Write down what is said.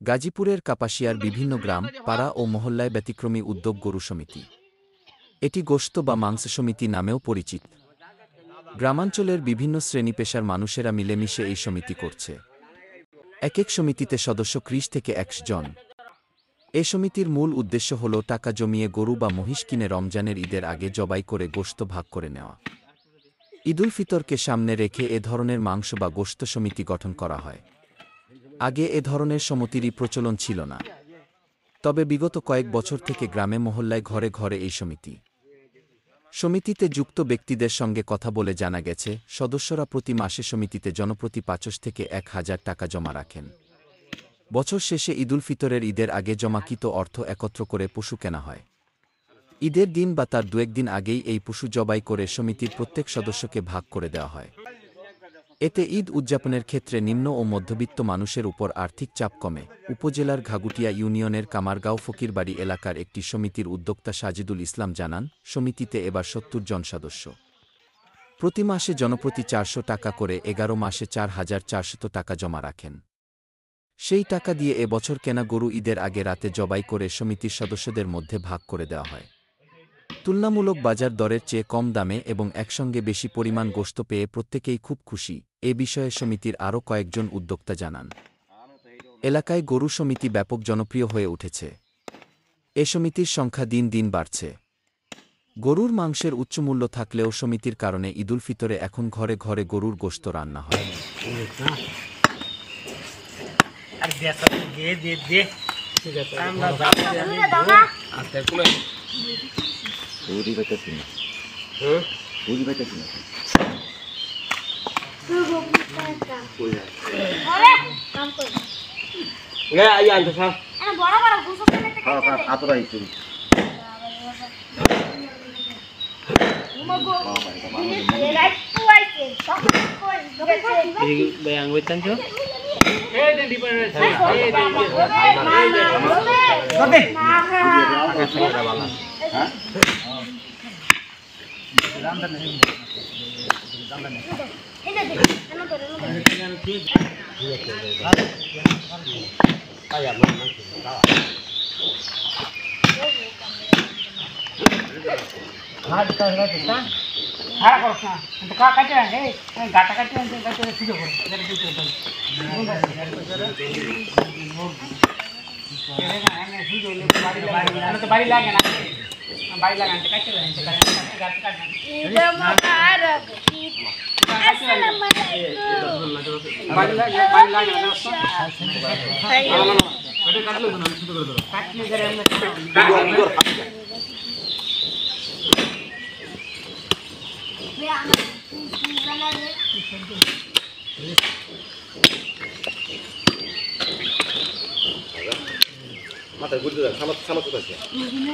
গাজীপুরের কাপাসিয়ার বিভিন্ন গ্রাম, পাড়া ও মহল্লায় ব্যতিক্রমী উদ্যোগ গরু সমিতি। এটি গোশত বা মাংস সমিতি নামেও পরিচিত। গ্রামাঞ্চলের বিভিন্ন শ্রেণী পেশার মানুষেরা মিলেমিশে এই সমিতি করছে। এক সমিতিতে সদস্য ৩০ থেকে ১০০ জন। এ সমিতির মূল উদ্দেশ্য হল টাকা জমিয়ে গরু বা মহিষ কিনে রমজানের ঈদের আগে জবাই করে গোশত ভাগ করে নেওয়া। ঈদুল ফিতরকে সামনে রেখে এ ধরনের মাংস বা গোশত সমিতি গঠন করা হয়। আগে এ ধরনের সমিতিরই প্রচলন ছিল না। তবে বিগত কয়েক বছর থেকে গ্রামে মহল্লায় ঘরে ঘরে এই সমিতিতে যুক্ত ব্যক্তিদের সঙ্গে কথা বলে জানা গেছে, সদস্যরা প্রতি মাসে সমিতিতে জনপ্রতি ৫০০ থেকে ১,০০০ টাকা জমা রাখেন। বছর শেষে ঈদুল ফিতরের ঈদের আগে জমাকৃত অর্থ একত্র করে পশু কেনা হয়। ঈদের দিন বা তার দু একদিন আগেই এই পশু জবাই করে সমিতির প্রত্যেক সদস্যকে ভাগ করে দেওয়া হয়। এতে ঈদ উদযাপনের ক্ষেত্রে নিম্ন ও মধ্যবিত্ত মানুষের উপর আর্থিক চাপ কমে। উপজেলার ঘাগুটিয়া ইউনিয়নের কামারগাঁও ফকিরবাড়ি এলাকার একটি সমিতির উদ্যোক্তা সাজিদুল ইসলাম জানান, সমিতিতে এবার ৭০ জন সদস্য। প্রতি মাসে জনপ্রতি ৪০০ টাকা করে ১১ মাসে ৪,৪০০ টাকা জমা রাখেন। সেই টাকা দিয়ে এবছর কেনা গরু ঈদের আগে রাতে জবাই করে সমিতির সদস্যদের মধ্যে ভাগ করে দেওয়া হয়। তুলনামূলক বাজার দরের চেয়ে কম দামে এবং একসঙ্গে বেশি পরিমাণ গোশত পেয়ে প্রত্যেকেই খুব খুশি, এ বিষয়ে সমিতির আরও কয়েকজন উদ্যোক্তা জানান। এলাকায় গরু সমিতি ব্যাপক জনপ্রিয় হয়ে উঠেছে। এ সমিতির সংখ্যা দিন দিন বাড়ছে। গরুর মাংসের উচ্চমূল্য থাকলেও সমিতির কারণে ঈদুল ফিতরে এখন ঘরে ঘরে গরুর গোশত রান্না হয়। মাথায় ঘুরতে যায় সামাতে থাকে না